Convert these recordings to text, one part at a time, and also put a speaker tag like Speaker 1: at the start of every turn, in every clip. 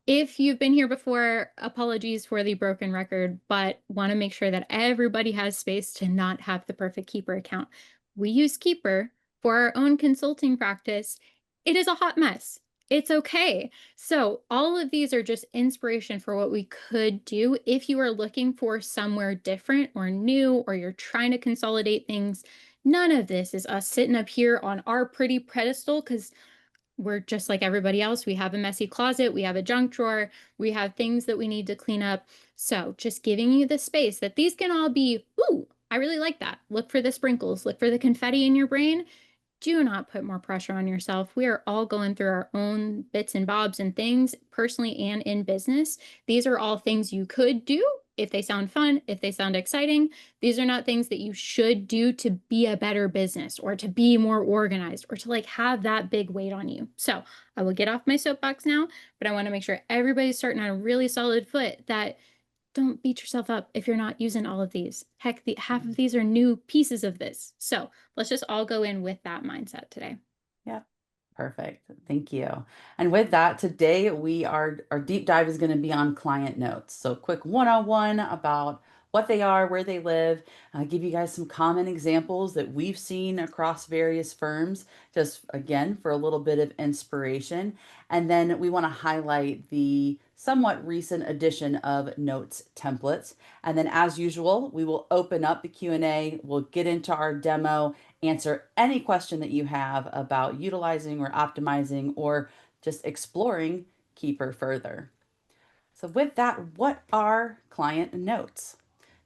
Speaker 1: If you've been here before, apologies for the broken record, but want to make sure that everybody has space to not have the perfect Keeper account. We use Keeper for our own consulting practice. It is a hot mess. It's okay. So, all of these are just inspiration for what we could do if you are looking for somewhere different or new, or you're trying to consolidate things. None of this is us sitting up here on our pretty pedestal because we're just like everybody else. We have a messy closet, we have a junk drawer, we have things that we need to clean up. So, just giving you the space that these can all be, ooh, I really like that. Look for the sprinkles, look for the confetti in your brain. Do not put more pressure on yourself. We are all going through our own bits and bobs and things, personally and in business. These are all things you could do if they sound fun, if they sound exciting. These are not things that you should do to be a better business or to be more organized or to like have that big weight on you. So I will get off my soapbox now, but I want to make sure everybody's starting on a really solid foot that don't beat yourself up if you're not using all of these. Heck, half of these are new pieces of this. So let's just all go in with that mindset today.
Speaker 2: Yeah. Perfect. Thank you. And with that, today our deep dive is going to be on client notes. So quick one-on-one about what they are, where they live, give you guys some common examples that we've seen across various firms, just again for a little bit of inspiration. And then we want to highlight the somewhat recent addition of notes templates. And then as usual, we will open up the Q&A, we'll get into our demo, answer any question that you have about utilizing or optimizing or just exploring Keeper further. So, with that, what are client notes?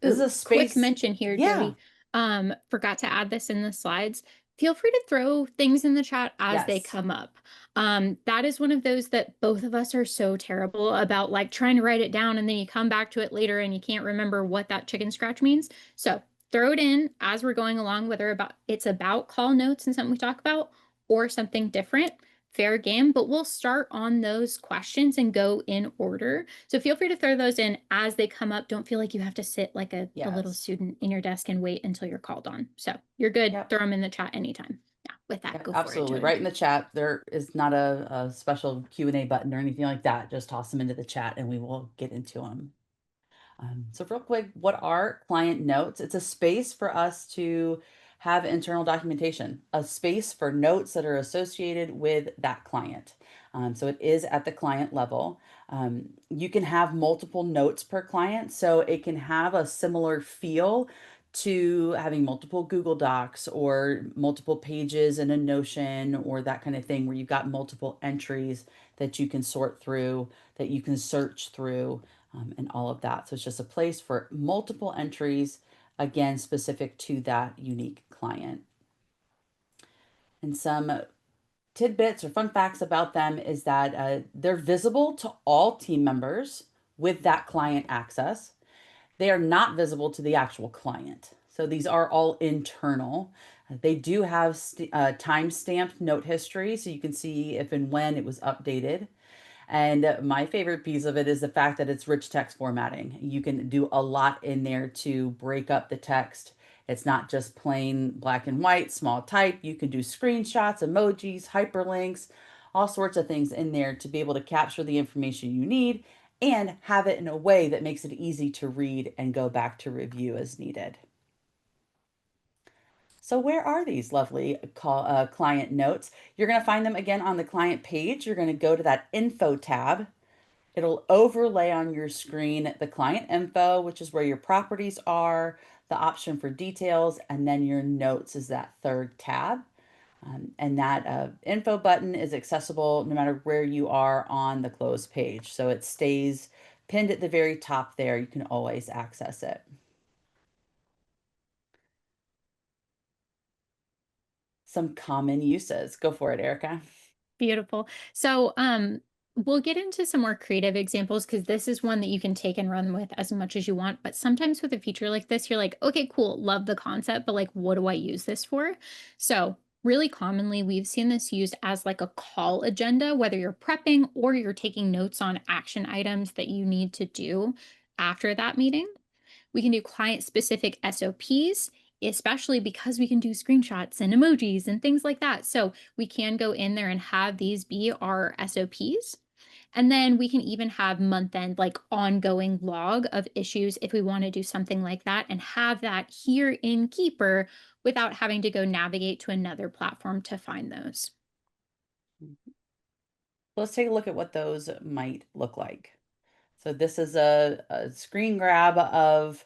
Speaker 2: This is
Speaker 1: Ooh,
Speaker 2: a
Speaker 1: quick
Speaker 2: space.
Speaker 1: mention here,
Speaker 2: Yeah.
Speaker 1: Jody. Forgot to add this in the slides. Feel free to throw things in the chat as they
Speaker 2: Yes.
Speaker 1: come up. That is one of those that both of us are so terrible about, like trying to write it down and then you come back to it later and you can't remember what that chicken scratch means. So throw it in as we're going along, whether it's about call notes and something we talk about or something different. Fair game, but we'll start on those questions and go in order. So feel free to throw those in as they come up. Don't feel like you have to sit like a little
Speaker 2: Yes.
Speaker 1: student in your desk and wait until you're called on. So you're good.
Speaker 2: Yep.
Speaker 1: Throw them in the chat anytime. Yeah, with that,
Speaker 2: Yep.
Speaker 1: go for it,
Speaker 2: Absolutely.
Speaker 1: Jody.
Speaker 2: Right in the chat. There is not a special Q&A button or anything like that. Just toss them into the chat and we will get into them. So real quick, what are client notes? It's a space for us to have internal documentation, a space for notes that are associated with that client. So it is at the client level. You can have multiple notes per client, so it can have a similar feel to having multiple Google Docs or multiple pages in a Notion or that kind of thing, where you've got multiple entries that you can sort through, that you can search through, and all of that. So it's just a place for multiple entries, again, specific to that unique client. And some tidbits or fun facts about them is that they're visible to all team members with that client access. They are not visible to the actual client. So these are all internal. They do have time-stamped note history, so you can see if and when it was updated. And my favorite piece of it is the fact that it's rich text formatting. You can do a lot in there to break up the text. It's not just plain black and white, small type. You can do screenshots, emojis, hyperlinks, all sorts of things in there to be able to capture the information you need and have it in a way that makes it easy to read and go back to review as needed. So where are these lovely client notes? You're going to find them again on the client page. You're going to go to that info tab. It'll overlay on your screen the client info, which is where your properties are, the option for details, and then your notes is that third tab. And that info button is accessible no matter where you are on the closed page. So it stays pinned at the very top there. You can always access it. Some common uses. Go for it, Erica.
Speaker 1: Beautiful. So, we'll get into some more creative examples because this is one that you can take and run with as much as you want. But sometimes with a feature like this, you're like, okay, cool, love the concept, but like, what do I use this for? So, really commonly, we've seen this used as like a call agenda, whether you're prepping or you're taking notes on action items that you need to do after that meeting. We can do client specific SOPs, especially because we can do screenshots and emojis and things like that. So we can go in there and have these be our SOPs. And then we can even have month end, like ongoing log of issues if we want to do something like that and have that here in Keeper without having to go navigate to another platform to find those.
Speaker 2: Mhm. Let's take a look at what those might look like. So this is a screen grab of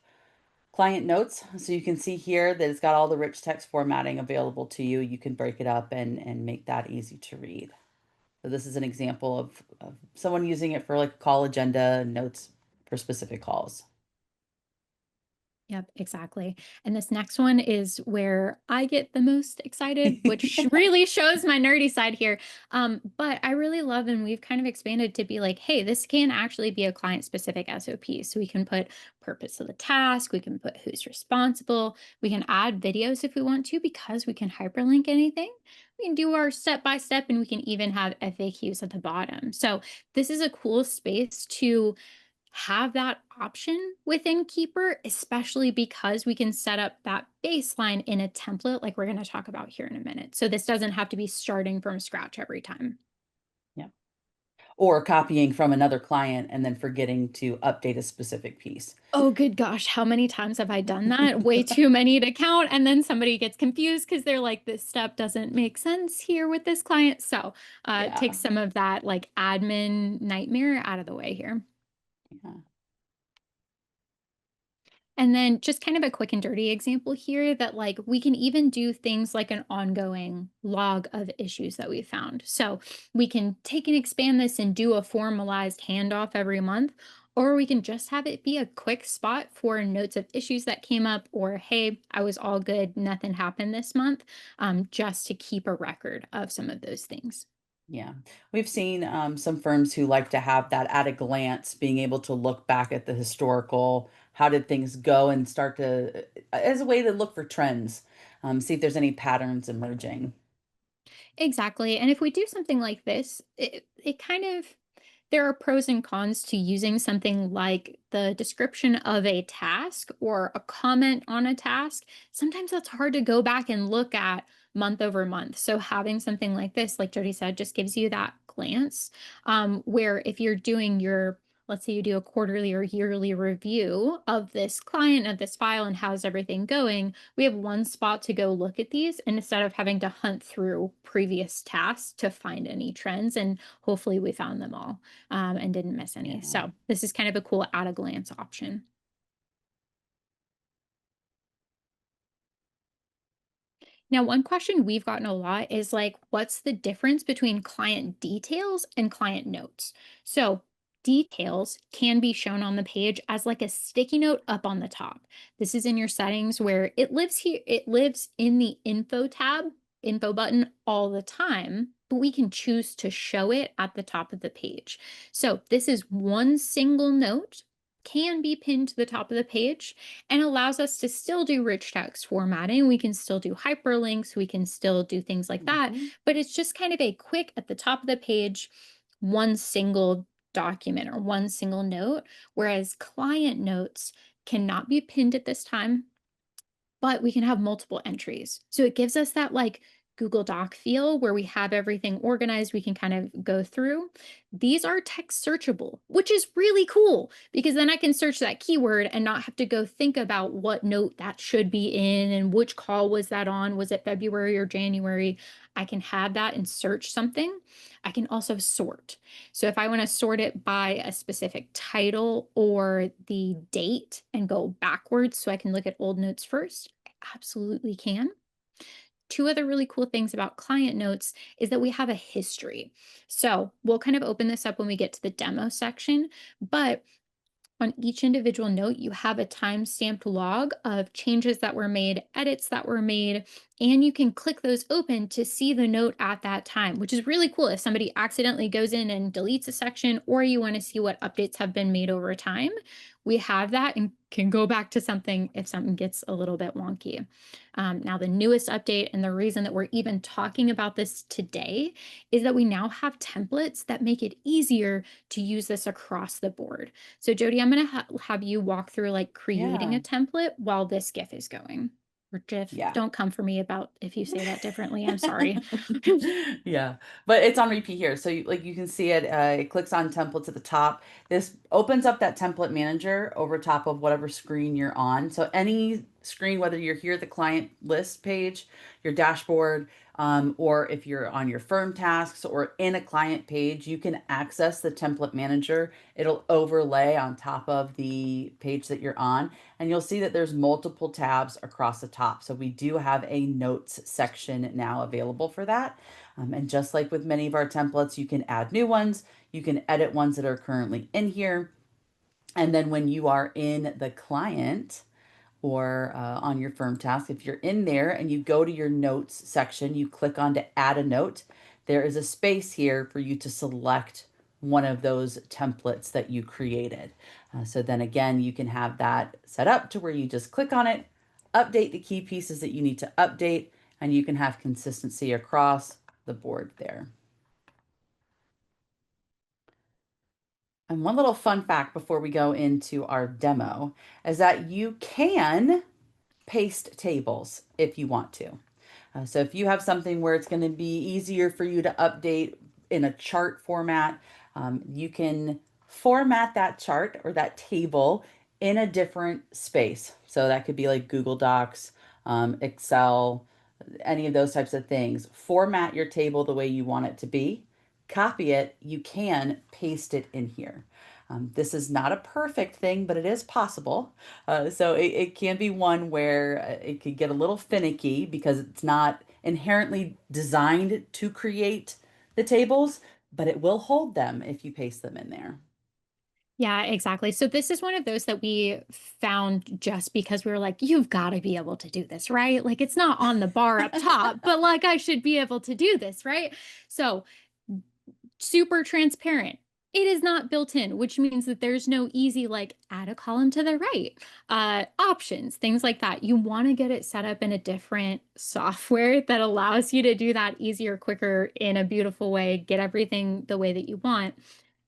Speaker 2: client notes. So you can see here that it's got all the rich text formatting available to you. You can break it up and make that easy to read. So this is an example of someone using it for like a call agenda notes for specific calls.
Speaker 1: Yep, exactly. And this next one is where I get the most excited, which really shows my nerdy side here. But I really love, and we've kind of expanded to be like, hey, this can actually be a client specific SOP. So we can put purpose of the task, we can put who's responsible, we can add videos if we want to, because we can hyperlink anything. We can do our step by step, and we can even have FAQs at the bottom. So this is a cool space to have that option within Keeper, especially because we can set up that baseline in a template like we're going to talk about here in a minute. So this doesn't have to be starting from scratch every time.
Speaker 2: Yeah. Or copying from another client and then forgetting to update a specific piece.
Speaker 1: Oh, good gosh. How many times have I done that? Way too many to count. And then somebody gets confused because they're like, this step doesn't make sense here with this client. So take
Speaker 2: Yeah.
Speaker 1: some of that like admin nightmare out of the way here.
Speaker 2: Yeah.
Speaker 1: And then just kind of a quick and dirty example here that like we can even do things like an ongoing log of issues that we found. So we can take and expand this and do a formalized handoff every month, or we can just have it be a quick spot for notes of issues that came up, or hey, I was all good, nothing happened this month, just to keep a record of some of those things.
Speaker 2: Yeah. We've seen some firms who like to have that at a glance, being able to look back at the historical, how did things go, and start to, as a way to look for trends, see if there's any patterns emerging.
Speaker 1: Exactly. And if we do something like this, it kind of, there are pros and cons to using something like the description of a task or a comment on a task. Sometimes that's hard to go back and look at month over month. So having something like this, like Jody said, just gives you that glance. Where if you're doing your, let's say you do a quarterly or yearly review of this client, of this file, and how's everything going, we have one spot to go look at these, and instead of having to hunt through previous tasks to find any trends. And hopefully we found them all and didn't miss any.
Speaker 2: Yeah.
Speaker 1: So this is kind of a cool at a glance option. Now, one question we've gotten a lot is like, what's the difference between client details and client notes? So, details can be shown on the page as like a sticky note up on the top. This is in your settings where it lives here, it lives in the info tab, info button all the time, but we can choose to show it at the top of the page. So, this is one single note, can be pinned to the top of the page and allows us to still do rich text formatting. We can still do hyperlinks, we can still do things like that,
Speaker 2: Mhm.
Speaker 1: but it's just kind of a quick at the top of the page, one single document or one single note, whereas client notes cannot be pinned at this time, but we can have multiple entries. So it gives us that like Google Doc feel where we have everything organized, we can kind of go through. These are text searchable, which is really cool because then I can search that keyword and not have to go think about what note that should be in and which call was that on. Was it February or January? I can have that and search something. I can also sort. So if I want to sort it by a specific title or the date and go backwards so I can look at old notes first, I absolutely can. Two other really cool things about client notes is that we have a history. So we'll kind of open this up when we get to the demo section, but on each individual note, you have a time-stamped log of changes that were made, edits that were made, and you can click those open to see the note at that time, which is really cool if somebody accidentally goes in and deletes a section or you want to see what updates have been made over time. We have that and can go back to something if something gets a little bit wonky. Now, the newest update and the reason that we're even talking about this today is that we now have templates that make it easier to use this across the board. So Jody, I'm going to have you walk through like creating
Speaker 2: Yeah.
Speaker 1: a template while this GIF is going. or GIF.
Speaker 2: Yeah.
Speaker 1: Don't come for me about if you say that differently. I'm sorry.
Speaker 2: Yeah, but it's on repeat here. So you can see it, it clicks on templates at the top. This opens up that template manager over top of whatever screen you're on. So any screen, whether you're here at the client list page, your dashboard, or if you're on your firm tasks or in a client page, you can access the template manager. It'll overlay on top of the page that you're on, and you'll see that there's multiple tabs across the top. So we do have a notes section now available for that. And just like with many of our templates, you can add new ones, you can edit ones that are currently in here. And then when you are in the client, or on your firm task, if you're in there and you go to your notes section, you click on to add a note, there is a space here for you to select one of those templates that you created. So then again, you can have that set up to where you just click on it, update the key pieces that you need to update, and you can have consistency across the board there. And one little fun fact before we go into our demo is that you can paste tables if you want to. So if you have something where it's going to be easier for you to update in a chart format, you can format that chart or that table in a different space. So that could be like Google Docs, Excel, any of those types of things. Format your table the way you want it to be, copy it, you can paste it in here. This is not a perfect thing, but it is possible. So it can be one where it could get a little finicky because it's not inherently designed to create the tables, but it will hold them if you paste them in there.
Speaker 1: Yeah, exactly. So this is one of those that we found just because we were like, you've got to be able to do this, right? Like it's not on the bar up top, but like I should be able to do this, right? So super transparent. It is not built in, which means that there's no easy, like, add a column to the right, options, things like that. You want to get it set up in a different software that allows you to do that easier, quicker, in a beautiful way, get everything the way that you want.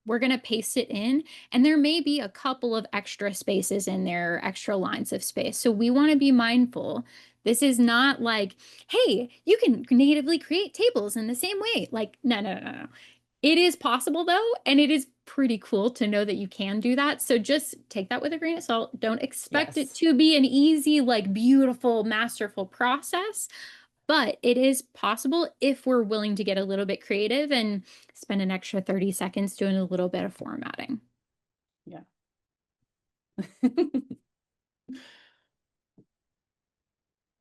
Speaker 1: We're going to paste it in, and there may be a couple of extra spaces in there, extra lines of space. So we want to be mindful. This is not like, hey, you can natively create tables in the same way. Like, no, no, no, no. It is possible though, and it is pretty cool to know that you can do that. So just take that with a grain of salt. Don't expect it
Speaker 2: Yes.
Speaker 1: to be an easy, like beautiful, masterful process, but it is possible if we're willing to get a little bit creative and spend an extra 30 seconds doing a little bit of formatting.
Speaker 2: Yeah.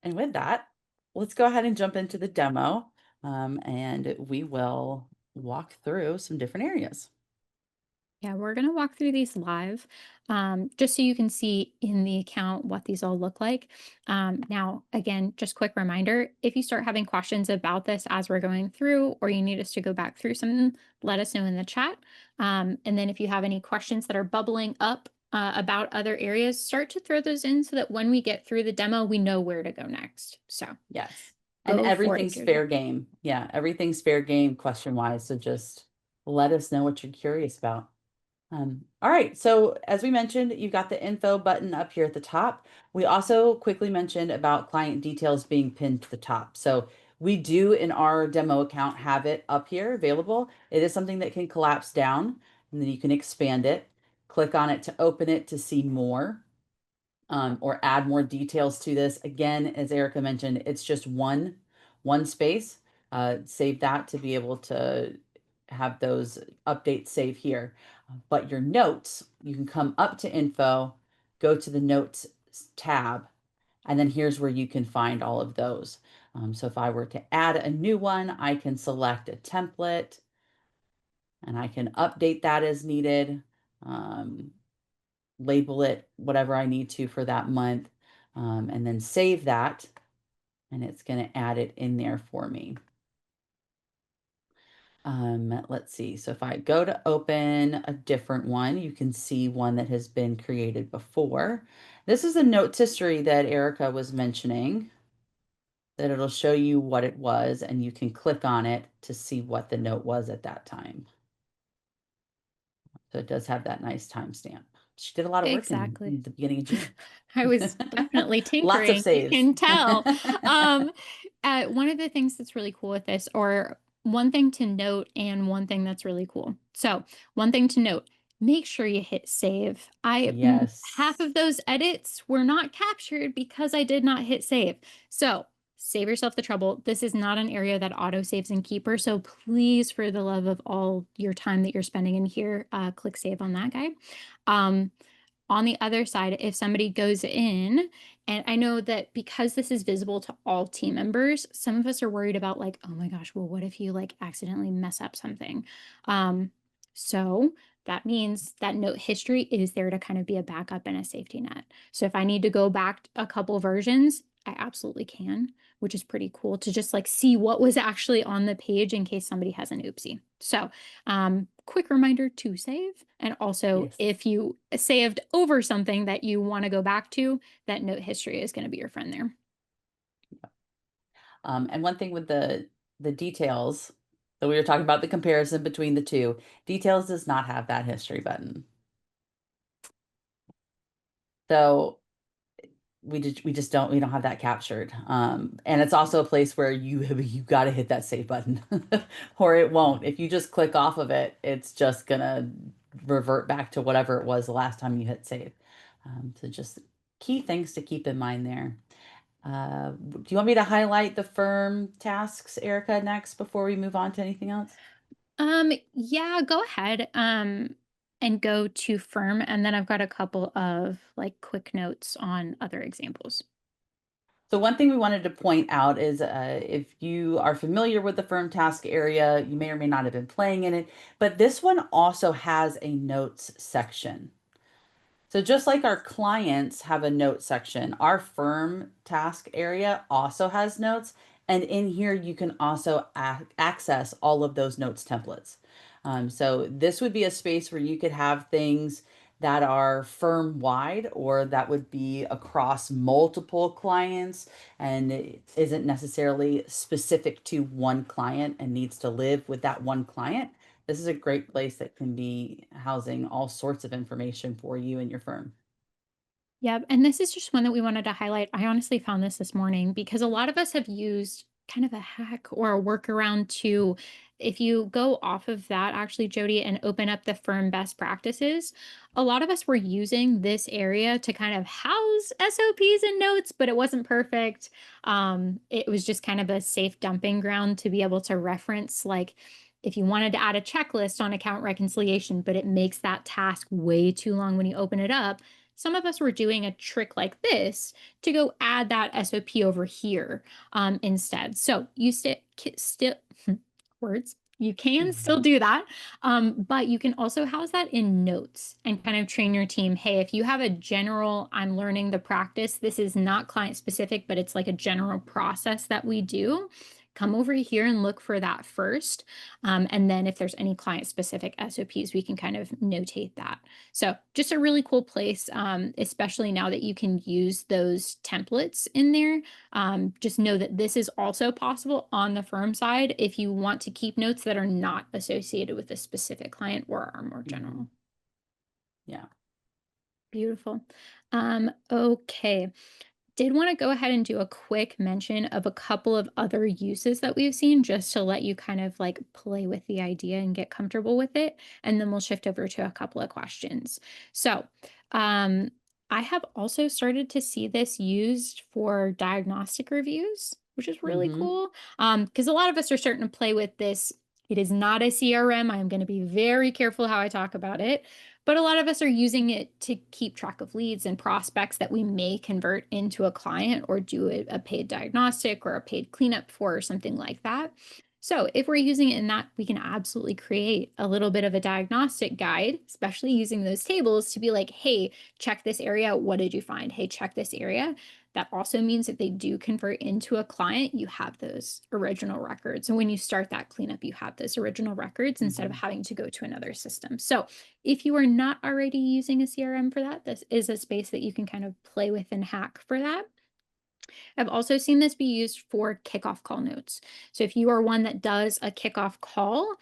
Speaker 2: And with that, let's go ahead and jump into the demo, and we will walk through some different areas.
Speaker 1: Yeah, we're going to walk through these live, just so you can see in the account what these all look like. Now, again, just quick reminder, if you start having questions about this as we're going through, or you need us to go back through something, let us know in the chat. And then if you have any questions that are bubbling up about other areas, start to throw those in so that when we get through the demo, we know where to go next. So
Speaker 2: Yes. And
Speaker 1: go for it,
Speaker 2: everything's
Speaker 1: Jojo.
Speaker 2: fair game. Yeah, everything's fair game question wise. So just let us know what you're curious about. All right, so as we mentioned, you've got the info button up here at the top. We also quickly mentioned about client details being pinned to the top. So we do in our demo account have it up here available. It is something that can collapse down and then you can expand it. Click on it to open it to see more, or add more details to this. Again, as Erica mentioned, it's just one space. Save that to be able to have those updates save here. But your notes, you can come up to info, go to the notes tab, and then here's where you can find all of those. So if I were to add a new one, I can select a template and I can update that as needed. Um, Label it whatever I need to for that month, and then save that, and it's going to add it in there for me. Let's see. So if I go to open a different one, you can see one that has been created before. This is a notes history that Erica was mentioning, that it'll show you what it was, and you can click on it to see what the note was at that time. So it does have that nice timestamp. She did a lot of work
Speaker 1: Exactly.
Speaker 2: in the beginning of June.
Speaker 1: I was definitely
Speaker 2: Lots of
Speaker 1: tinkering, you
Speaker 2: saves.
Speaker 1: can tell. Um, one of the things that's really cool with this, or one thing to note and one thing that's really cool. So, one thing to note, make sure you hit save. Half
Speaker 2: Yes.
Speaker 1: of those edits were not captured because I did not hit save. So, save yourself the trouble. This is not an area that auto saves in Keeper. So, please, for the love of all your time that you're spending in here, click save on that guy. Um, on the other side, if somebody goes in, and I know that because this is visible to all team members, some of us are worried about like, oh my gosh, well, what if you like accidentally mess up something? Um, so that means that note history is there to kind of be a backup and a safety net. So if I need to go back a couple versions, I absolutely can, which is pretty cool to just like see what was actually on the page in case somebody has an oopsie. So quick reminder to save. And also,
Speaker 2: Yes.
Speaker 1: if you saved over something that you want to go back to, that note history is going to be your friend there.
Speaker 2: And one thing with the details, so we were talking about the comparison between the two. Details does not have that history button. So we don't have that captured. And it's also a place where you got to hit that save button or it won't. If you just click off of it, it's just gonna revert back to whatever it was the last time you hit save. So just key things to keep in mind there. Do you want me to highlight the firm tasks, Erica, next before we move on to anything else?
Speaker 1: Yeah, go ahead. And go to firm, and then I've got a couple of like quick notes on other examples.
Speaker 2: So one thing we wanted to point out is if you are familiar with the firm task area, you may or may not have been playing in it, but this one also has a notes section. So just like our clients have a note section, our firm task area also has notes. And in here, you can also access all of those notes templates. So this would be a space where you could have things that are firm wide or that would be across multiple clients and it isn't necessarily specific to one client and needs to live with that one client. This is a great place that can be housing all sorts of information for you and your firm.
Speaker 1: Yep, and this is just one that we wanted to highlight. I honestly found this morning because a lot of us have used kind of a hack or a workaround to, if you go off of that, actually, Jody, and open up the firm best practices, a lot of us were using this area to kind of house SOPs and notes, but it wasn't perfect. It was just kind of a safe dumping ground to be able to reference, like, if you wanted to add a checklist on account reconciliation, but it makes that task way too long when you open it up, some of us were doing a trick like this to go add that SOP over here instead. So you still words. You can still
Speaker 2: Mhm.
Speaker 1: do that, but you can also house that in notes and kind of train your team. Hey, if you have a general, I'm learning the practice, this is not client specific, but it's like a general process that we do. Come over here and look for that first. And then if there's any client specific SOPs, we can kind of notate that. So just a really cool place, especially now that you can use those templates in there. Just know that this is also possible on the firm side if you want to keep notes that are not associated with a specific client or are more general.
Speaker 2: Mhm. Yeah.
Speaker 1: Beautiful. Okay. Did want to go ahead and do a quick mention of a couple of other uses that we've seen just to let you kind of like play with the idea and get comfortable with it. And then we'll shift over to a couple of questions. So, um, I have also started to see this used for diagnostic reviews, which is really
Speaker 2: Hmm.
Speaker 1: cool. Because a lot of us are starting to play with this. It is not a CRM. I am going to be very careful how I talk about it, but a lot of us are using it to keep track of leads and prospects that we may convert into a client or do a paid diagnostic or a paid cleanup for or something like that. So if we're using it in that, we can absolutely create a little bit of a diagnostic guide, especially using those tables to be like, hey, check this area. What did you find? Hey, check this area. That also means if they do convert into a client, you have those original records. And when you start that cleanup, you have those original records instead of
Speaker 2: Hmm.
Speaker 1: having to go to another system. So if you are not already using a CRM for that, this is a space that you can kind of play with and hack for that. I've also seen this be used for kickoff call notes. So if you are one that does a kickoff call,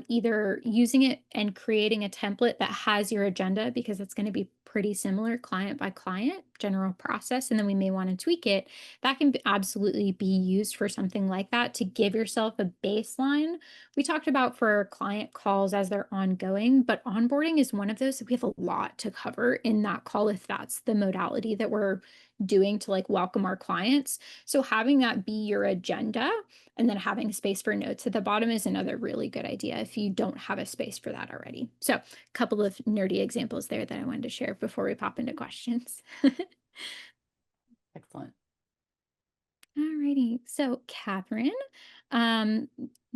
Speaker 1: either using it and creating a template that has your agenda, because it's going to be pretty similar client by client, general process, and then we may want to tweak it. That can absolutely be used for something like that to give yourself a baseline. We talked about for client calls as they're ongoing, but onboarding is one of those that we have a lot to cover in that call if that's the modality that we're doing to like welcome our clients. So having that be your agenda and then having space for notes at the bottom is another really good idea if you don't have a space for that already. So a couple of nerdy examples there that I wanted to share before we pop into questions.
Speaker 2: Excellent.
Speaker 1: Alrighty. So Catherine, um,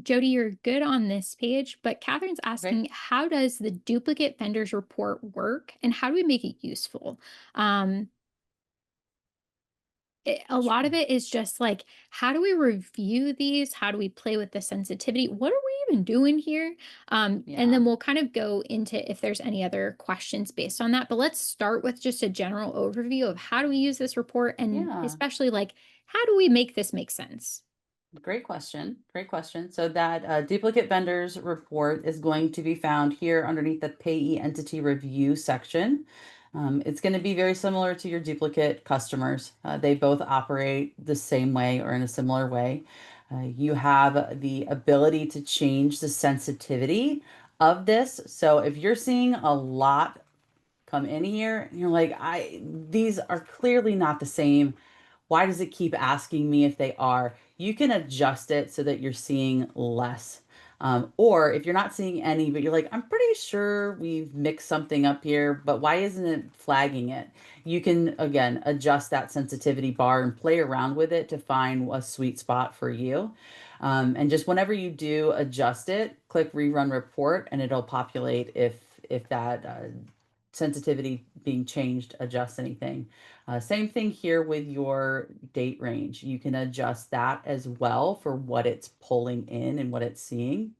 Speaker 1: Jody, you're good on this page, but Catherine's
Speaker 2: Okay.
Speaker 1: asking, how does the duplicate vendors report work and how do we make it useful? Um, a lot of
Speaker 2: Sure.
Speaker 1: it is just like, how do we review these? How do we play with the sensitivity? What are we even doing here? And
Speaker 2: Yeah.
Speaker 1: then we'll kind of go into if there's any other questions based on that. But let's start with just a general overview of how do we use this report and
Speaker 2: Yeah.
Speaker 1: especially like, how do we make this make sense?
Speaker 2: Great question. Great question. So that duplicate vendors report is going to be found here underneath the payee entity review section. It's going to be very similar to your duplicate customers. They both operate the same way or in a similar way. You have the ability to change the sensitivity of this. So if you're seeing a lot come in here and you're like, these are clearly not the same. Why does it keep asking me if they are? You can adjust it so that you're seeing less. Or if you're not seeing any, but you're like, I'm pretty sure we've mixed something up here, but why isn't it flagging it? You can, again, adjust that sensitivity bar and play around with it to find a sweet spot for you. And just whenever you do adjust it, click rerun report and it'll populate if that sensitivity being changed adjusts anything. Same thing here with your date range. You can adjust that as well for what it's pulling in and what it's seeing.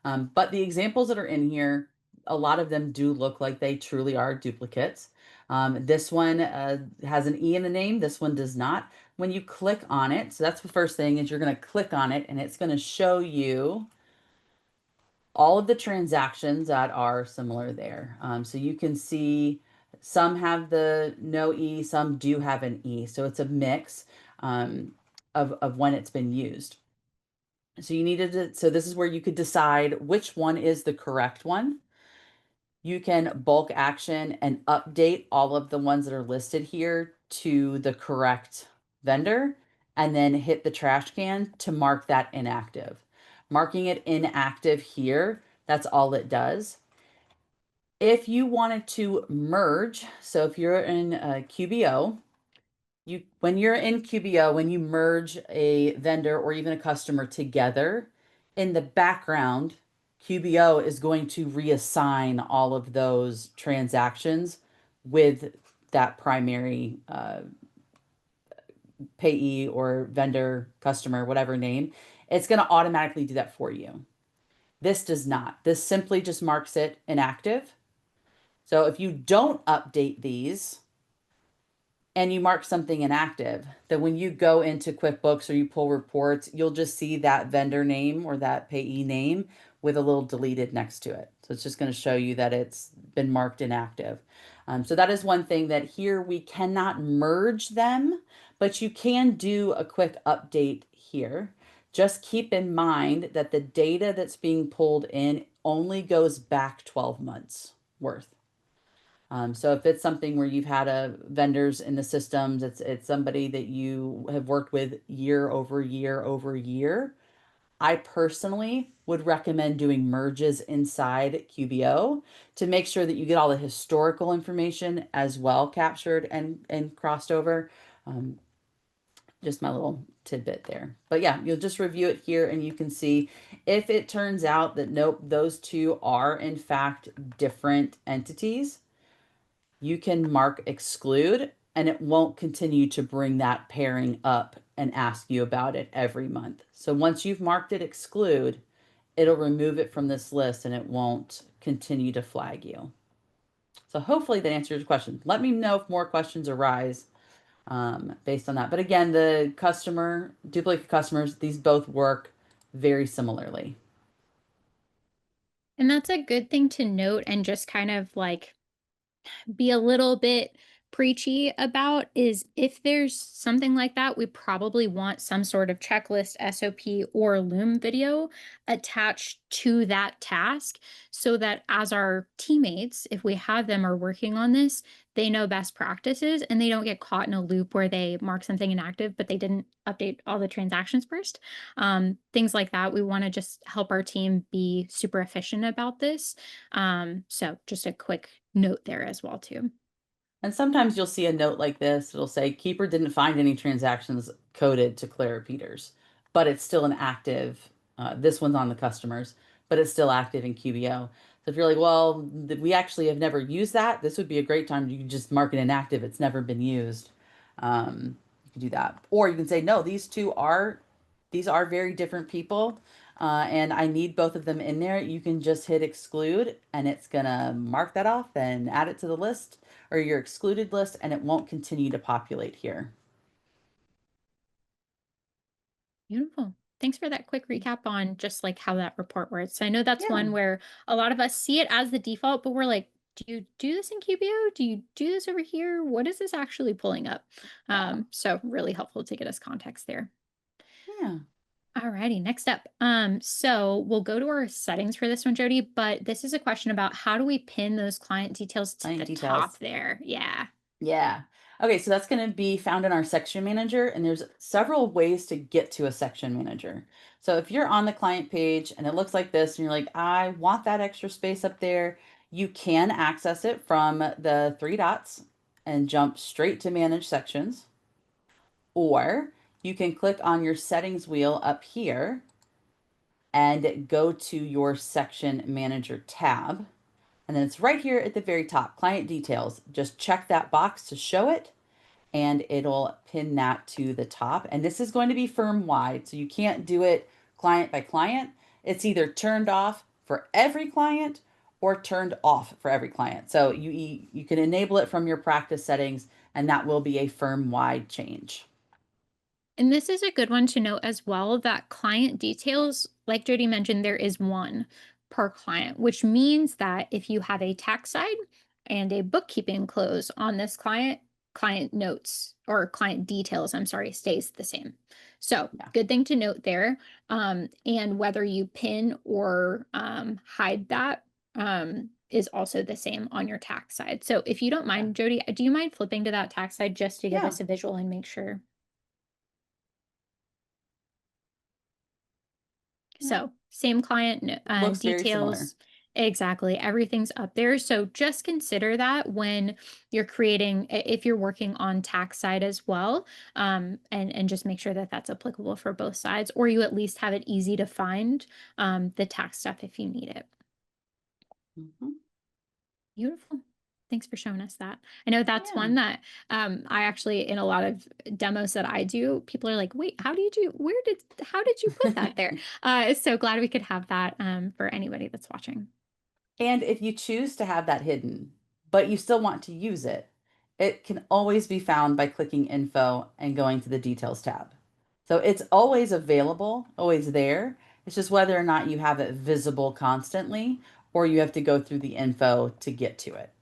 Speaker 2: But the examples that are in here, a lot of them do look like they truly are duplicates. This one has an E in the name. This one does not. When you click on it, so that's the first thing is you're going to click on it and it's going to show you all of the transactions that are similar there. So you can see some have the no E, some do have an E. So it's a mix of when it's been used. So you needed to, so this is where you could decide which one is the correct one. You can bulk action and update all of the ones that are listed here to the correct vendor and then hit the trash can to mark that inactive. Marking it inactive here, that's all it does. If you wanted to merge, so if you're in QBO, when you're in QBO, when you merge a vendor or even a customer together, in the background, QBO is going to reassign all of those transactions with that primary payee or vendor, customer, whatever name. It's going to automatically do that for you. This does not. This simply just marks it inactive. So if you don't update these, and you mark something inactive, that when you go into QuickBooks or you pull reports, you'll just see that vendor name or that payee name with a little deleted next to it. So it's just going to show you that it's been marked inactive. So that is one thing that here we cannot merge them, but you can do a quick update here. Just keep in mind that the data that's being pulled in only goes back 12 months worth. So if it's something where you've had a vendors in the systems, it's somebody that you have worked with year over year over year. I personally would recommend doing merges inside QBO to make sure that you get all the historical information as well captured and crossed over. Um, just my little tidbit there. But yeah, you'll just review it here and you can see if it turns out that nope, those two are in fact different entities, you can mark exclude and it won't continue to bring that pairing up and ask you about it every month. So once you've marked it exclude, it'll remove it from this list and it won't continue to flag you. So hopefully that answers your question. Let me know if more questions arise based on that. But again, the customer, duplicate customers, these both work very similarly.
Speaker 1: And that's a good thing to note and just kind of like be a little bit preachy about is if there's something like that, we probably want some sort of checklist, SOP, or Loom video attached to that task so that as our teammates, if we have them are working on this, they know best practices and they don't get caught in a loop where they mark something inactive, but they didn't update all the transactions first. Things like that. We want to just help our team be super efficient about this. So just a quick note there as well too.
Speaker 2: And sometimes you'll see a note like this. It'll say Keeper didn't find any transactions coded to Clara Peters, but it's still an active. This one's on the customers, but it's still active in QBO. So if you're like, well, we actually have never used that, this would be a great time. You can just mark it inactive. It's never been used. You can do that, or you can say, no, these are very different people. And I need both of them in there. You can just hit exclude and it's gonna mark that off and add it to the list or your excluded list, and it won't continue to populate here.
Speaker 1: Beautiful. Thanks for that quick recap on just like how that report works. I know that's
Speaker 2: Yeah,
Speaker 1: one where a lot of us see it as the default, but we're like, do you do this in QBO? Do you do this over here? What is this actually pulling up?
Speaker 2: yeah,
Speaker 1: So really helpful to get us context there.
Speaker 2: yeah.
Speaker 1: Alrighty, next up. So we'll go to our settings for this one, Jody, but this is a question about how do we pin those client details to
Speaker 2: Client
Speaker 1: the top
Speaker 2: details.
Speaker 1: there? Yeah.
Speaker 2: Yeah. Okay, so that's going to be found in our section manager, and there's several ways to get to a section manager. So if you're on the client page and it looks like this, and you're like, I want that extra space up there, you can access it from the three dots and jump straight to manage sections, or you can click on your settings wheel up here and go to your section manager tab. And then it's right here at the very top, client details. Just check that box to show it and it'll pin that to the top. And this is going to be firm wide, so you can't do it client by client. It's either turned off for every client or turned off for every client. So you can enable it from your practice settings and that will be a firm wide change.
Speaker 1: And this is a good one to note as well that client details, like Jody mentioned, there is one per client, which means that if you have a tax side and a bookkeeping close on this client, client notes or client details, I'm sorry, stays the same. So
Speaker 2: Yeah.
Speaker 1: good thing to note there. And whether you pin or hide that is also the same on your tax side. So if you don't
Speaker 2: Yeah.
Speaker 1: mind, Jody, do you mind flipping to that tax side just to give
Speaker 2: Yeah.
Speaker 1: us a visual and make sure?
Speaker 2: Yeah.
Speaker 1: So same client
Speaker 2: Looks very similar.
Speaker 1: details. Exactly. Everything's up there. So just consider that when you're creating, if you're working on tax side as well, and just make sure that that's applicable for both sides, or you at least have it easy to find the tax stuff if you need it.
Speaker 2: Mhm.
Speaker 1: Beautiful. Thanks for showing us that. I know that's
Speaker 2: Yeah.
Speaker 1: one that I actually, in a lot of demos that I do, people are like, wait, how did you put that there? So glad we could have that for anybody that's watching.
Speaker 2: And if you choose to have that hidden, but you still want to use it, it can always be found by clicking info and going to the details tab. So it's always available, always there. It's just whether or not you have it visible constantly or you have to go through the info to get to it.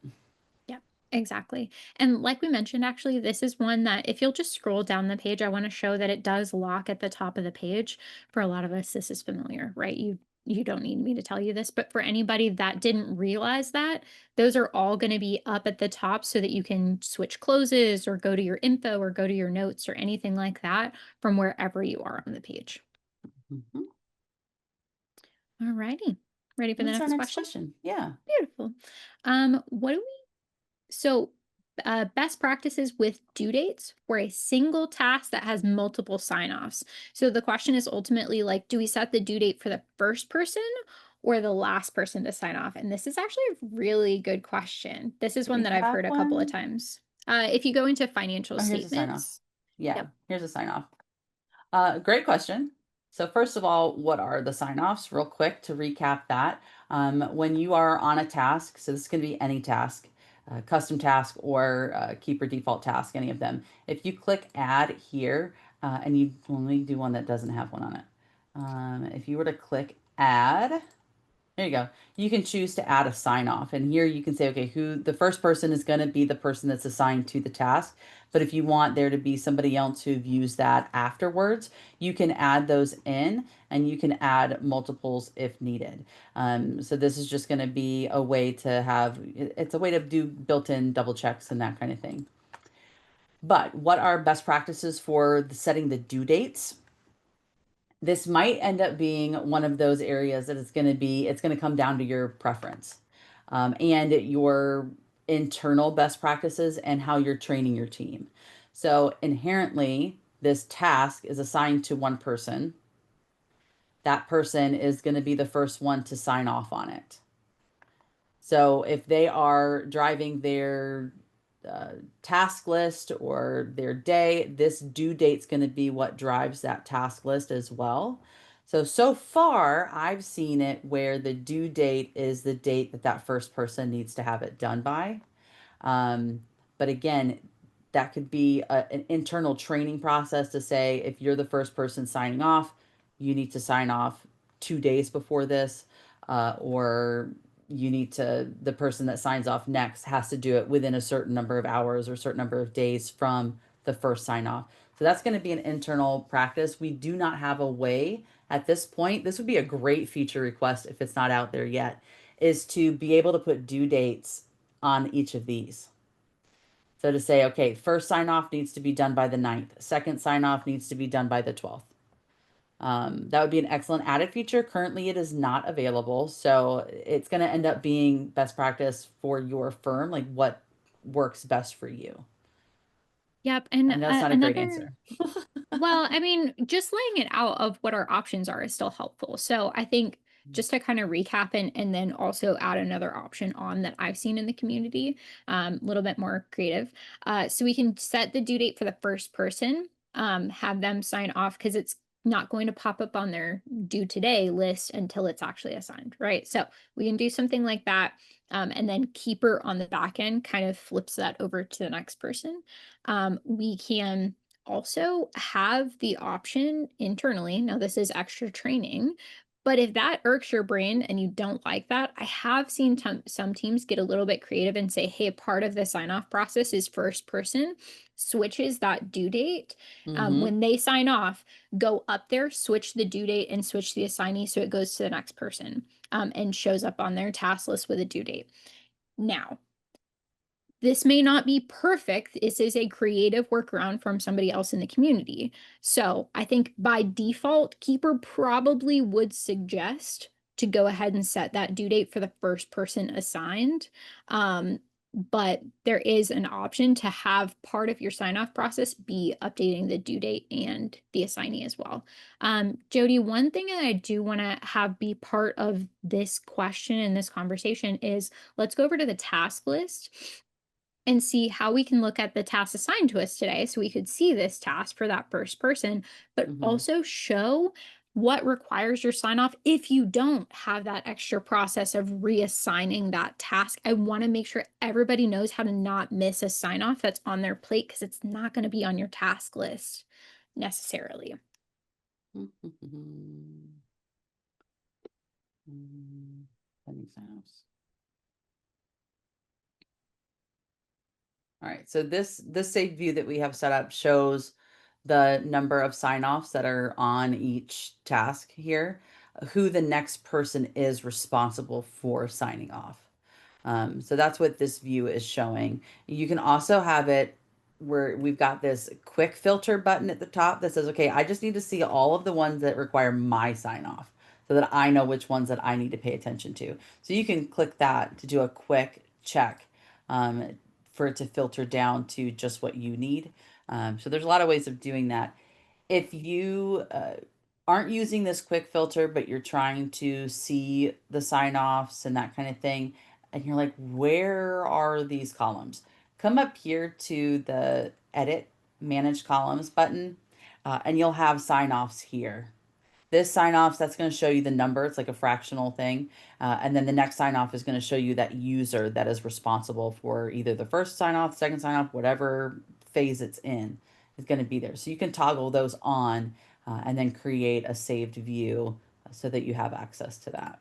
Speaker 1: Yep, exactly. And like we mentioned, actually, this is one that if you'll just scroll down the page, I want to show that it does lock at the top of the page. For a lot of us, this is familiar, right? You don't need me to tell you this, but for anybody that didn't realize that, those are all going to be up at the top so that you can switch closes or go to your info or go to your notes or anything like that from wherever you are on the page.
Speaker 2: Mhm.
Speaker 1: All righty. Ready for the
Speaker 2: What's our
Speaker 1: next
Speaker 2: next
Speaker 1: question?
Speaker 2: question? Yeah.
Speaker 1: Beautiful. What do So, best practices with due dates for a single task that has multiple sign-offs. So the question is ultimately like, do we set the due date for the first person or the last person to sign off? And this is actually a really good question. This is
Speaker 2: Do
Speaker 1: one
Speaker 2: we
Speaker 1: that I've
Speaker 2: have
Speaker 1: heard a couple of
Speaker 2: one?
Speaker 1: times. If you go into financial
Speaker 2: Oh, here's a sign off.
Speaker 1: statements,
Speaker 2: Yeah,
Speaker 1: yep.
Speaker 2: here's a sign off. Great question. So first of all, what are the sign-offs? Real quick to recap that. When you are on a task, so this can be any task, custom task or keeper default task, any of them. If you click add here, and you only do one that doesn't have one on it. If you were to click add, there you go. You can choose to add a sign off. And here you can say, okay, who the first person is going to be the person that's assigned to the task. But if you want there to be somebody else who views that afterwards, you can add those in and you can add multiples if needed. So this is just going to be a way to have, it's a way to do built-in double checks and that kind of thing. But what are best practices for setting the due dates? This might end up being one of those areas that it's going to come down to your preference, and your internal best practices and how you're training your team. So inherently, this task is assigned to one person. That person is going to be the first one to sign off on it. So if they are driving their uh, task list or their day, this due date's going to be what drives that task list as well. So far, I've seen it where the due date is the date that that first person needs to have it done by. Um, but again, that could be an internal training process to say if you're the first person signing off, you need to sign off 2 days before this, or you need to, the person that signs off next has to do it within a certain number of hours or a certain number of days from the first sign off. So that's going to be an internal practice. We do not have a way at this point. This would be a great feature request if it's not out there yet, is to be able to put due dates on each of these. So to say, okay, first sign off needs to be done by the 9th, second sign off needs to be done by the 12th. That would be an excellent added feature. Currently, it is not available. So it's going to end up being best practice for your firm, like what works best for you.
Speaker 1: Yep. And
Speaker 2: I know that's not a great
Speaker 1: another
Speaker 2: answer.
Speaker 1: Well, I mean, just laying it out of what our options are is still helpful. So I think just to kind of recap and then also add another option on that I've seen in the community, a little bit more creative. So we can set the due date for the first person, have them sign off because it's not going to pop up on their due today list until it's actually assigned, right? So we can do something like that. And then Keeper on the back end kind of flips that over to the next person. We can also have the option internally. Now, this is extra training, but if that irks your brain and you don't like that, I have seen some teams get a little bit creative and say, hey, part of the sign off process is first person switches that due date.
Speaker 2: Mm-hmm.
Speaker 1: When they sign off, go up there, switch the due date, and switch the assignee so it goes to the next person, and shows up on their task list with a due date. Now, this may not be perfect. This is a creative workaround from somebody else in the community. So I think by default, Keeper probably would suggest to go ahead and set that due date for the first person assigned. But there is an option to have part of your sign off process be updating the due date and the assignee as well. Jody, one thing that I do want to have be part of this question and this conversation is let's go over to the task list and see how we can look at the tasks assigned to us today so we could see this task for that first person, but
Speaker 2: Mm-hmm.
Speaker 1: also show what requires your sign off if you don't have that extra process of reassigning that task. I want to make sure everybody knows how to not miss a sign off that's on their plate because it's not going to be on your task list necessarily.
Speaker 2: Mm-hmm. Pending sign-offs. All right, so this save view that we have set up shows the number of sign-offs that are on each task here, who the next person is responsible for signing off. So that's what this view is showing. You can also have it where we've got this quick filter button at the top that says, okay, I just need to see all of the ones that require my sign off so that I know which ones that I need to pay attention to. So you can click that to do a quick check, um, for it to filter down to just what you need. So there's a lot of ways of doing that. If you aren't using this quick filter, but you're trying to see the sign offs and that kind of thing, and you're like, where are these columns? Come up here to the edit manage columns button, and you'll have sign offs here. This sign offs, that's going to show you the number. It's like a fractional thing. And then the next sign off is going to show you that user that is responsible for either the first sign off, second sign off, whatever phase it's in is going to be there. So you can toggle those on and then create a saved view so that you have access to that.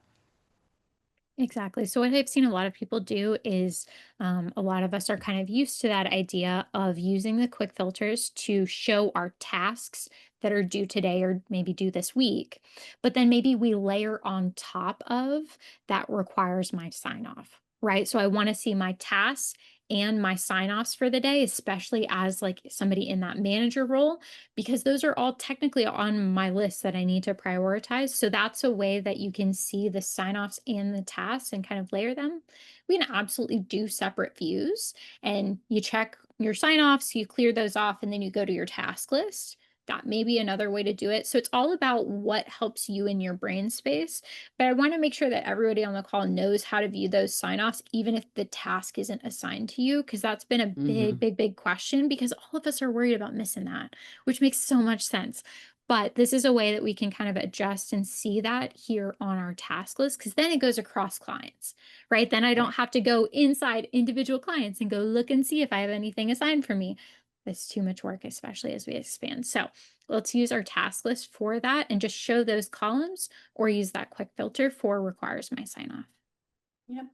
Speaker 1: Exactly. So what I've seen a lot of people do is a lot of us are kind of used to that idea of using the quick filters to show our tasks that are due today or maybe due this week. But then maybe we layer on top of that requires my sign off, right? So I want to see my tasks and my sign offs for the day, especially as like somebody in that manager role, because those are all technically on my list that I need to prioritize. So that's a way that you can see the sign-offs and the tasks and kind of layer them. We can absolutely do separate views and you check your sign-offs, you clear those off, and then you go to your task list. That may be another way to do it. So it's all about what helps you in your brain space. But I want to make sure that everybody on the call knows how to view those sign-offs, even if the task isn't assigned to you, because that's been a big,
Speaker 2: Hmm.
Speaker 1: big, big question because all of us are worried about missing that, which makes so much sense. But this is a way that we can kind of adjust and see that here on our task list because then it goes across clients, right? Then I don't
Speaker 2: Right.
Speaker 1: have to go inside individual clients and go look and see if I have anything assigned for me. It's too much work, especially as we expand. So let's use our task list for that and just show those columns or use that quick filter for requires my sign off.
Speaker 2: Yep.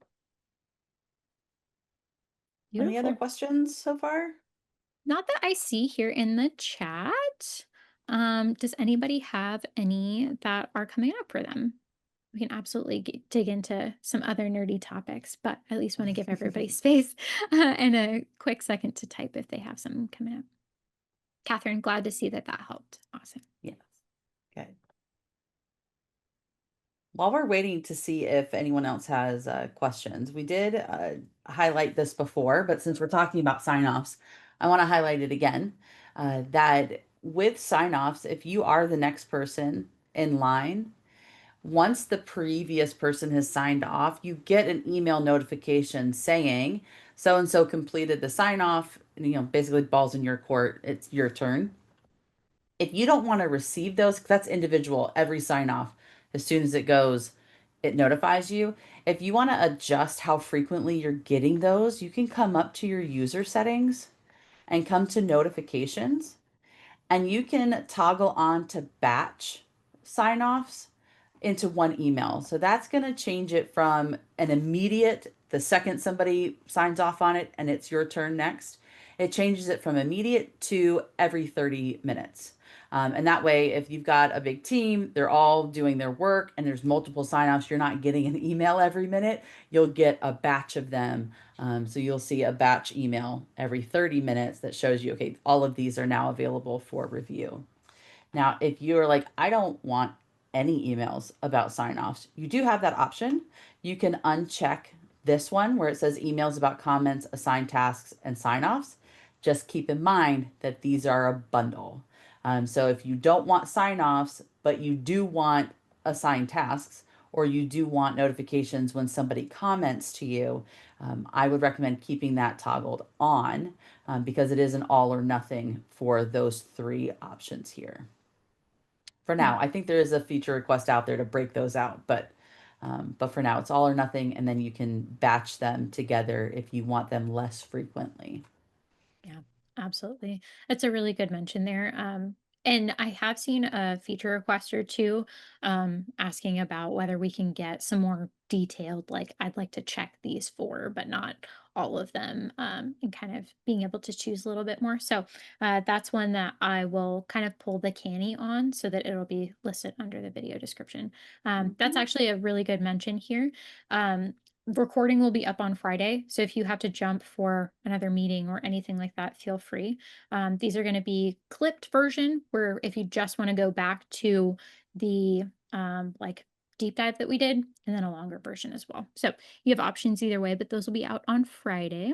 Speaker 2: Any other
Speaker 1: Beautiful.
Speaker 2: questions so far?
Speaker 1: Not that I see here in the chat. Does anybody have any that are coming up for them? We can absolutely dig into some other nerdy topics, but I at least want to give everybody space and a quick second to type if they have something coming up. Catherine, glad to see that that helped. Awesome.
Speaker 2: Yes. Good. While we're waiting to see if anyone else has questions, we did highlight this before, but since we're talking about sign-offs, I want to highlight it again, that with sign-offs, if you are the next person in line, once the previous person has signed off, you get an email notification saying so and so completed the sign off. Basically, balls in your court. It's your turn. If you don't want to receive those, 'cause that's individual, every sign off, as soon as it goes, it notifies you. If you want to adjust how frequently you're getting those, you can come up to your user settings and come to notifications and you can toggle on to batch sign offs into one email. So that's going to change it from an immediate, the second somebody signs off on it and it's your turn next, it changes it from immediate to every 30 minutes. And that way, if you've got a big team, they're all doing their work and there's multiple sign-offs, you're not getting an email every minute. You'll get a batch of them. So you'll see a batch email every 30 minutes that shows you, okay, all of these are now available for review. Now, if you're like, I don't want any emails about sign-offs, you do have that option. You can uncheck this one where it says emails about comments, assigned tasks, and sign-offs. Just keep in mind that these are a bundle. So if you don't want sign-offs, but you do want assigned tasks, or you do want notifications when somebody comments to you, I would recommend keeping that toggled on because it is an all or nothing for those three options here for
Speaker 1: Yeah.
Speaker 2: now. I think there is a feature request out there to break those out, but for now it's all or nothing, and then you can batch them together if you want them less frequently.
Speaker 1: Yeah, absolutely. That's a really good mention there. And I have seen a feature request or two asking about whether we can get some more detailed, like I'd like to check these four, but not all of them, and kind of being able to choose a little bit more. So that's one that I will kind of pull the canny on so that it'll be listed under the video description. That's
Speaker 2: Mhm.
Speaker 1: actually a really good mention here. Um, Recording will be up on Friday. So if you have to jump for another meeting or anything like that, feel free. These are going to be clipped version where if you just want to go back to the like deep dive that we did, and then a longer version as well. So you have options either way, but those will be out on Friday.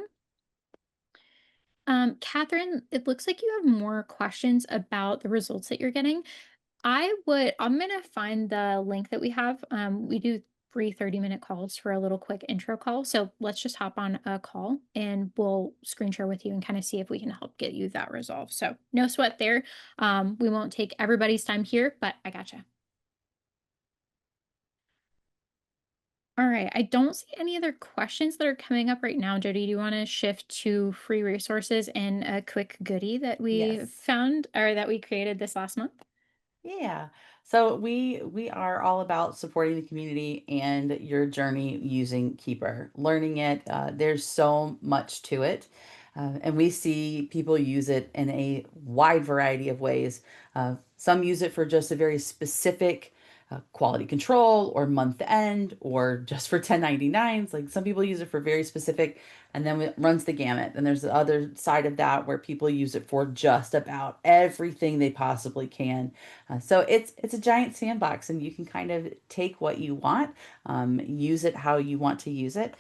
Speaker 1: Catherine, it looks like you have more questions about the results that you're getting. I'm gonna find the link that we have. We do free 30-minute calls for a little quick intro call. So let's just hop on a call and we'll screen share with you and kind of see if we can help get you that resolved. So no sweat there. We won't take everybody's time here, but I gotcha. All right. I don't see any other questions that are coming up right now. Jody, do you want to shift to free resources and a quick goodie that we
Speaker 2: Yes.
Speaker 1: found or that we created this last month?
Speaker 2: Yeah. So we are all about supporting the community and your journey using Keeper. Learning it, there's so much to it. And we see people use it in a wide variety of ways. Some use it for just a very specific quality control or month end or just for 1099s. Like some people use it for very specific, and then it runs the gamut. And there's the other side of that where people use it for just about everything they possibly can. So it's a giant sandbox, and you can kind of take what you want, use it how you want to use it.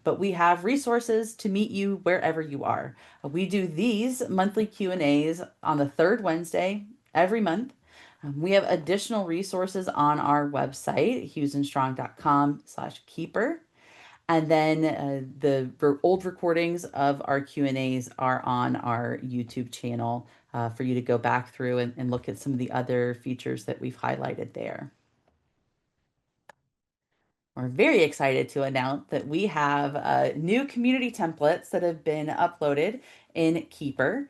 Speaker 2: But we have resources to meet you wherever you are. We do these monthly Q&As on the third Wednesday every month. We have additional resources on our website, hughesandstrong.com/keeper. And then old recordings of our Q&As are on our YouTube channel for you to go back through and look at some of the other features that we've highlighted there. We're very excited to announce that we have new community templates that have been uploaded in Keeper.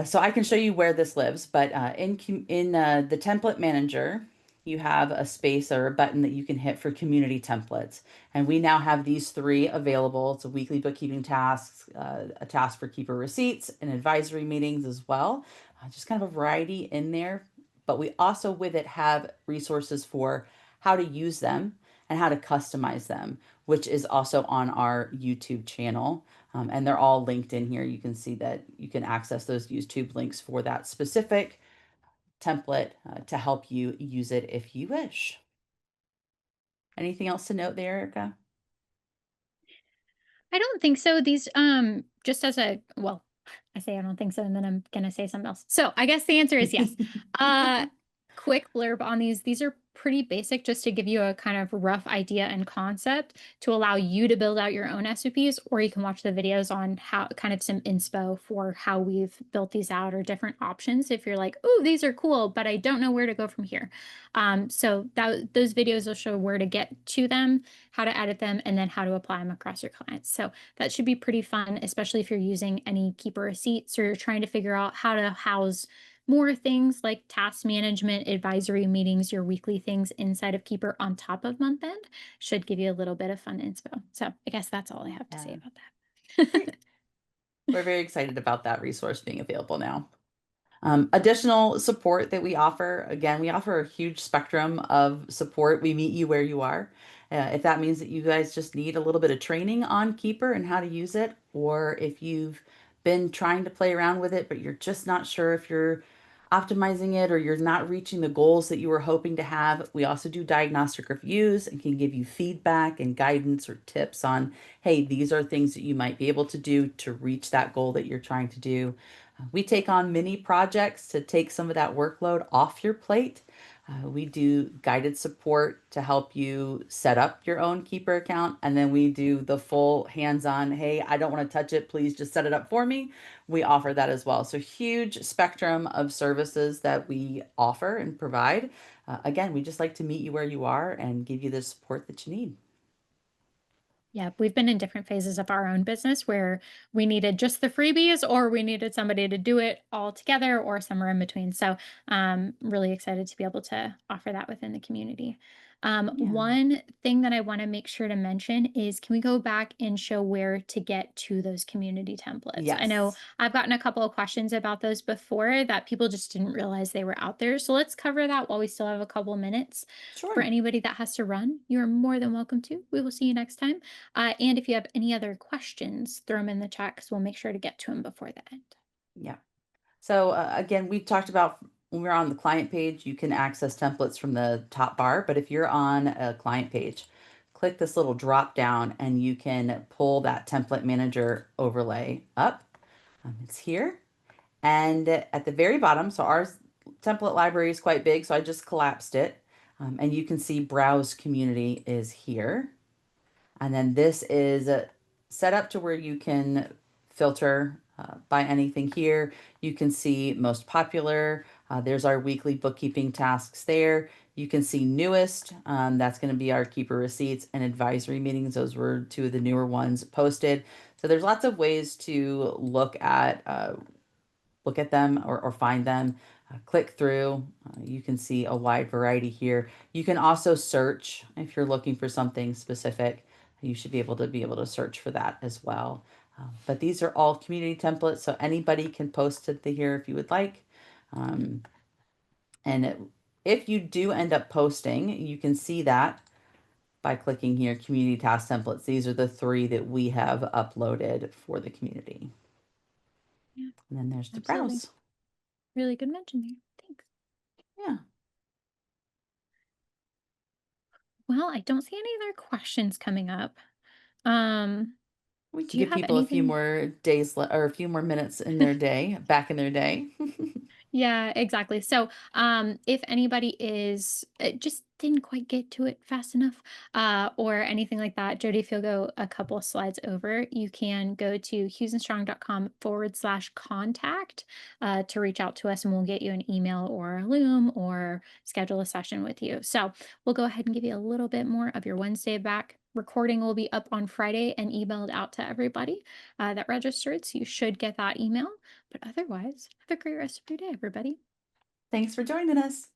Speaker 2: So I can show you where this lives, but in the template manager, you have a space or a button that you can hit for community templates. And we now have these three available. It's a weekly bookkeeping tasks, a task for keeper receipts, and advisory meetings as well. Just kind of a variety in there. But we also with it have resources for how to use them and how to customize them, which is also on our YouTube channel. And they're all linked in here. You can see that you can access those YouTube links for that specific template to help you use it if you wish. Anything else to note there, Erica?
Speaker 1: I don't think so. These, just as a well, I say I don't think so, and then I'm gonna say something else. So I guess the answer is yes. Uh, quick blurb on these. These are pretty basic, just to give you a kind of rough idea and concept to allow you to build out your own SOPs, or you can watch the videos on how kind of some inspo for how we've built these out or different options. If you're like, oh, these are cool, but I don't know where to go from here. So that those videos will show where to get to them, how to edit them, and then how to apply them across your clients. So that should be pretty fun, especially if you're using any keeper receipts or you're trying to figure out how to house more things like task management, advisory meetings, your weekly things inside of Keeper on top of month end. Should give you a little bit of fun inspo. So I guess that's all I have to say
Speaker 2: Yeah,
Speaker 1: about
Speaker 2: great.
Speaker 1: that.
Speaker 2: We're very excited about that resource being available now. Additional support that we offer, again, we offer a huge spectrum of support. We meet you where you are. If that means that you guys just need a little bit of training on Keeper and how to use it, or if you've been trying to play around with it, but you're just not sure if you're optimizing it or you're not reaching the goals that you were hoping to have, we also do diagnostic reviews and can give you feedback and guidance or tips on, hey, these are things that you might be able to do to reach that goal that you're trying to do. We take on mini projects to take some of that workload off your plate. We do guided support to help you set up your own Keeper account. And then we do the full hands on, hey, I don't want to touch it. Please just set it up for me. We offer that as well. So, huge spectrum of services that we offer and provide. Again, we just like to meet you where you are and give you the support that you need.
Speaker 1: Yeah, we've been in different phases of our own business where we needed just the freebies or we needed somebody to do it all together or somewhere in between. So, really excited to be able to offer that within the community.
Speaker 2: Yeah.
Speaker 1: One thing that I want to make sure to mention is can we go back and show where to get to those community templates? I know
Speaker 2: Yes.
Speaker 1: I've gotten a couple of questions about those before that people just didn't realize they were out there. So let's cover that while we still have a couple minutes. For
Speaker 2: Sure.
Speaker 1: anybody that has to run, you are more than welcome to. We will see you next time. And if you have any other questions, throw them in the chat because we'll make sure to get to them before the end.
Speaker 2: Yeah. So again, we talked about when we're on the client page, you can access templates from the top bar. But if you're on a client page, click this little drop down and you can pull that template manager overlay up. It's here. And at the very bottom, so our template library is quite big, so I just collapsed it. And you can see browse community is here. And then this is set up to where you can filter by anything here. You can see most popular. There's our weekly bookkeeping tasks there. You can see newest. That's going to be our keeper receipts and advisory meetings. Those were two of the newer ones posted. So there's lots of ways to look at them or find them. Click through. You can see a wide variety here. You can also search if you're looking for something specific. You should be able to search for that as well. But these are all community templates, so anybody can post to here if you would like. Um, and if you do end up posting, you can see that by clicking here, community task templates. These are the three that we have uploaded for the community.
Speaker 1: Yeah,
Speaker 2: And then there's the
Speaker 1: absolutely.
Speaker 2: browse.
Speaker 1: Really good mention there. Thanks.
Speaker 2: Yeah.
Speaker 1: Well, I don't see any other questions coming up. Um,
Speaker 2: We can
Speaker 1: do you
Speaker 2: give
Speaker 1: have
Speaker 2: people a few
Speaker 1: anything?
Speaker 2: more days or a few more minutes in their day, back in their day.
Speaker 1: Yeah, exactly. So, if anybody is just didn't quite get to it fast enough, or anything like that, Jody, if you'll go a couple slides over, you can go to hughesandstrong.com/contact to reach out to us, and we'll get you an email or a Loom or schedule a session with you. So, we'll go ahead and give you a little bit more of your Wednesday back. Recording will be up on Friday and emailed out to everybody that registered. So, you should get that email. But otherwise, have a great rest of your day, everybody.
Speaker 2: Thanks for joining us.